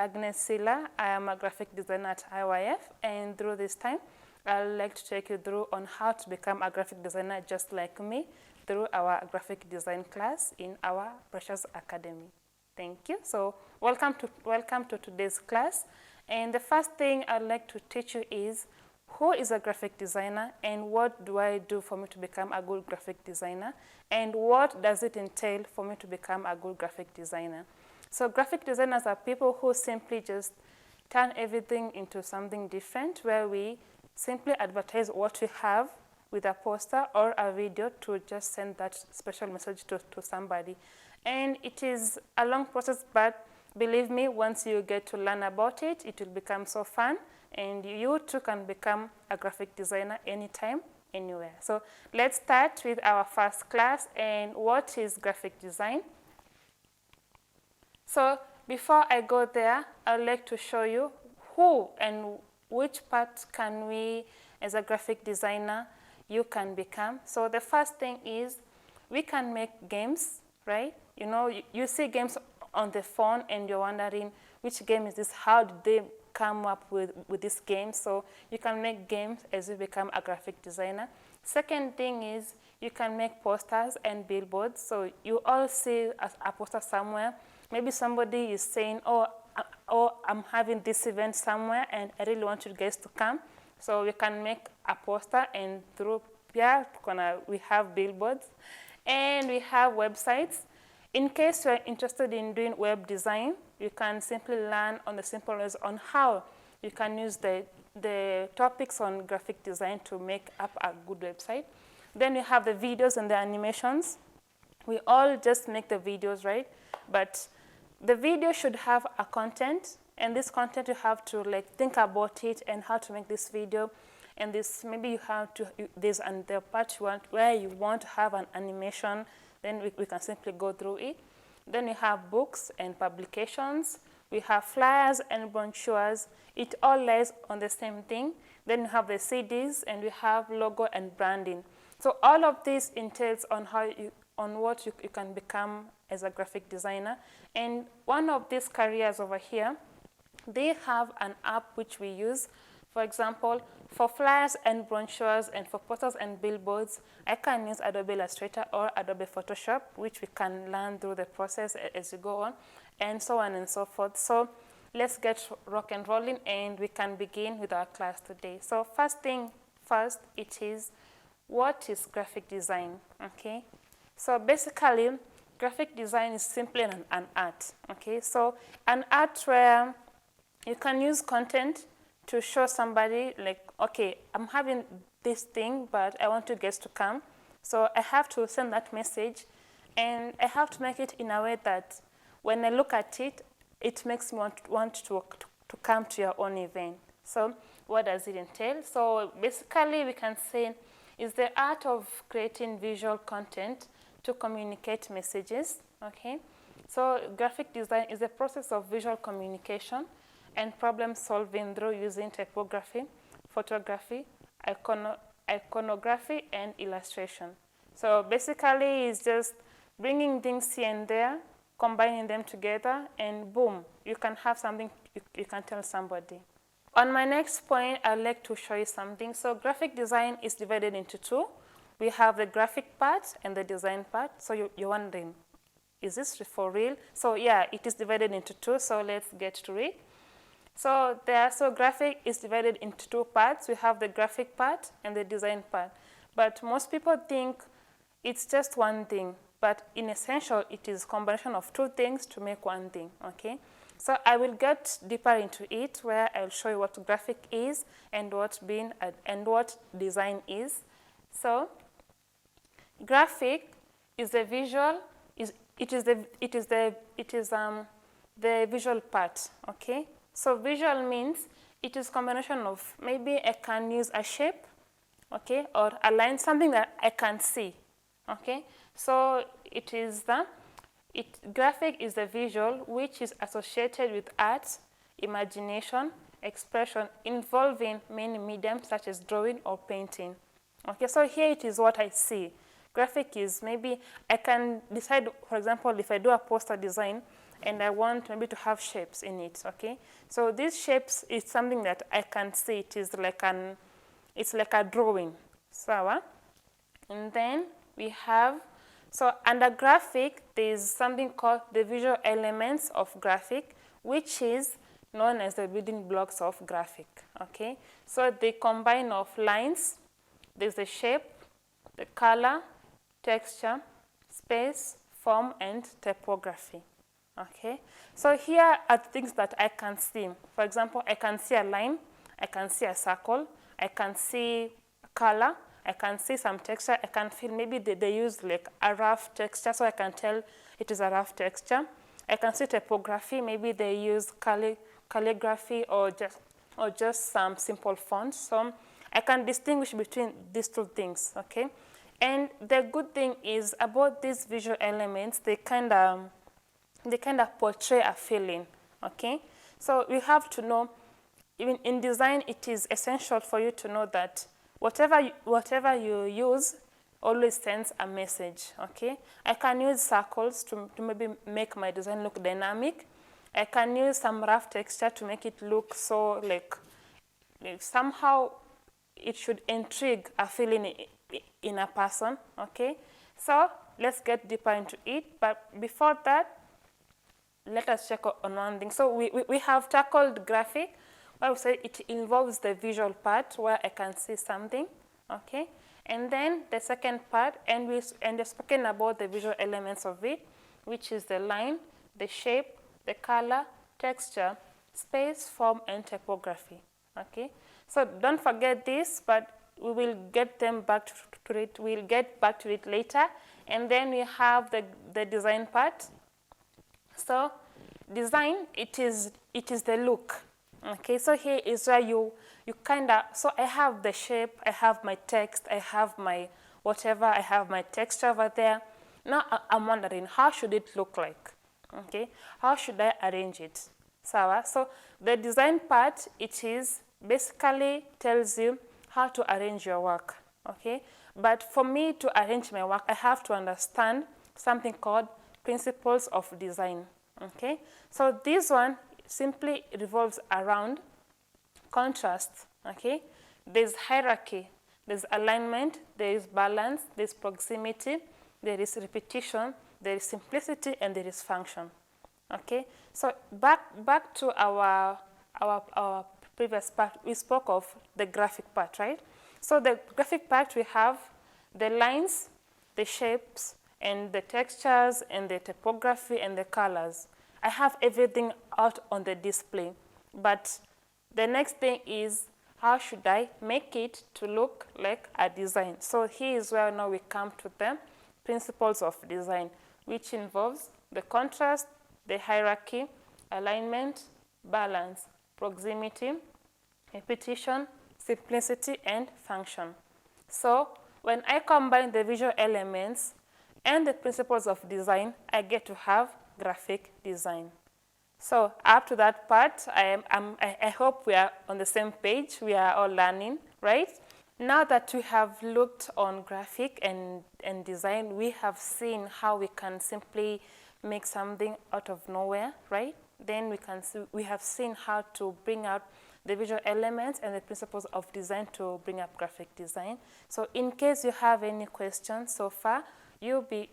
Agnes Silla. I am a graphic designer at IYF, and through this time, I'd like to take you through on how to become a graphic designer just like me through our graphic design class in our Precious Academy. Thank you. So welcome to today's class. And the first thing I'd like to teach you is who is a graphic designer and what do I do for me to become a good graphic designer and what does it entail for me to become a good graphic designer. So graphic designers are people who simply just turn everything into something different, where we simply advertise what we have with a poster or a video to just send that special message to somebody. And it is a long process, but believe me, once you get to learn about it, it will become so fun, and you too can become a graphic designer anytime, anywhere. So let's start with our first class. And what is graphic design? So before I go there, I'd like to show you who and which part can we, as a graphic designer, you can become. So the first thing is we can make games, right? You know, you see games on the phone and you're wondering which game is this, how did they come up with this game? So you can make games as you become a graphic designer. Second thing is you can make posters and billboards. So you all see a poster somewhere. Maybe somebody is saying, oh, I'm having this event somewhere and I really want you guys to come. So we can make a poster, and through here we have billboards and we have websites. In case you're interested in doing web design, you can simply learn on the simple ways on how you can use the topics on graphic design to make up a good website. Then you have the videos and the animations. We all just make the videos, right? But the video should have a content, and this content you have to think about it and how to make this video. And this, maybe you have to, there's the part where you want to have an animation, then we can simply go through it. Then you have books and publications. We have flyers and brochures. It all lies on the same thing. Then you have the CDs, and we have logo and branding. So all of this entails on what you can become as a graphic designer. And one of these careers over here, they have an app which we use. For example, for flyers and brochures and for posters and billboards, I can use Adobe Illustrator or Adobe Photoshop, which we can learn through the process as you go on, and so on and so forth. So let's get rock and rolling, and we can begin with our class today. So first thing first, it is, what is graphic design? Okay. So basically, graphic design is simply an art. Okay. So an art where you can use content to show somebody, okay, I'm having this thing, but I want you guys to come. So I have to send that message, and I have to make it in a way that when I look at it, it makes me want to come to your own event. So what does it entail? So basically, we can say it's the art of creating visual content to communicate messages. Okay. So graphic design is the process of visual communication and problem solving through using typography, photography, iconography, and illustration. So basically, it's just bringing things here and there, combining them together, and boom, you can have something you can tell somebody. On my next point, I'd like to show you something. So graphic design is divided into two. We have the graphic part and the design part. So you're wondering, is this for real? So yeah, it is divided into two. So let's get to it. So graphic is divided into two parts. We have the graphic part and the design part. But most people think it's just one thing. But in essential, it is a combination of two things to make one thing. Okay. So I will get deeper into it, where I'll show you what graphic is and what design is. So graphic is the visual. It is the visual part. Okay. So visual means it is a combination of, maybe I can use a shape, okay, or a line, something that I can see, okay. So graphic is the visual which is associated with art, imagination, expression, involving many mediums such as drawing or painting. Okay, so here it is what I see. Graphic is, maybe I can decide, for example, if I do a poster design, and I want maybe to have shapes in it, okay? So these shapes is something that I can see. It is like it's like a drawing, sawa? And then we have, so under graphic, there's something called the visual elements of graphic, which is known as the building blocks of graphic, okay? So they combine of lines, there's the shape, the color, texture, space, form, and typography, okay? So here are things that I can see. For example, I can see a line, I can see a circle, I can see color, I can see some texture, I can feel maybe they use like a rough texture, so I can tell it is a rough texture. I can see typography, maybe they use calligraphy or just some simple fonts. So I can distinguish between these two things, okay? And the good thing is about these visual elements, they kind of portray a feeling, okay? So we have to know, even in design, it is essential for you to know that whatever you use always sends a message, okay? I can use circles to maybe make my design look dynamic. I can use some rough texture to make it look so like somehow it should intrigue a feeling in a person, okay? So let's get deeper into it, but before that, let us check on one thing. So we have tackled graphic, where we say it involves the visual part where I can see something, okay? And then the second part, and we've spoken about the visual elements of it, which is the line, the shape, the color, texture, space, form, and typography, okay? So don't forget this, but we will get them back to it. We'll get back to it later. And then we have the design part. So design, it is the look. Okay, so here is where you kind of, so I have the shape, I have my text, I have my whatever, I have my texture over there. Now I'm wondering, how should it look like? Okay, how should I arrange it? So the design part, it is basically tells you how to arrange your work, okay? But for me to arrange my work, I have to understand something called principles of design, okay? So this one simply revolves around contrast, okay? There's hierarchy, there's alignment, there is balance, there's proximity, there is repetition, there is simplicity, and there is function, okay? So back to our previous part, we spoke of the graphic part, right? So the graphic part, we have the lines, the shapes, and the textures, and the typography, and the colors. I have everything out on the display, but the next thing is, how should I make it to look like a design? So here is where now we come to the principles of design, which involves the contrast, the hierarchy, alignment, balance, proximity, repetition, simplicity, and function. So when I combine the visual elements and the principles of design, I get to have graphic design. So up to that part, I hope we are on the same page. We are all learning, right? Now that we have looked on graphic and design, we have seen how we can simply make something out of nowhere, right? Then we have seen how to bring out the visual elements and the principles of design to bring up graphic design. So in case you have any questions so far, you'll be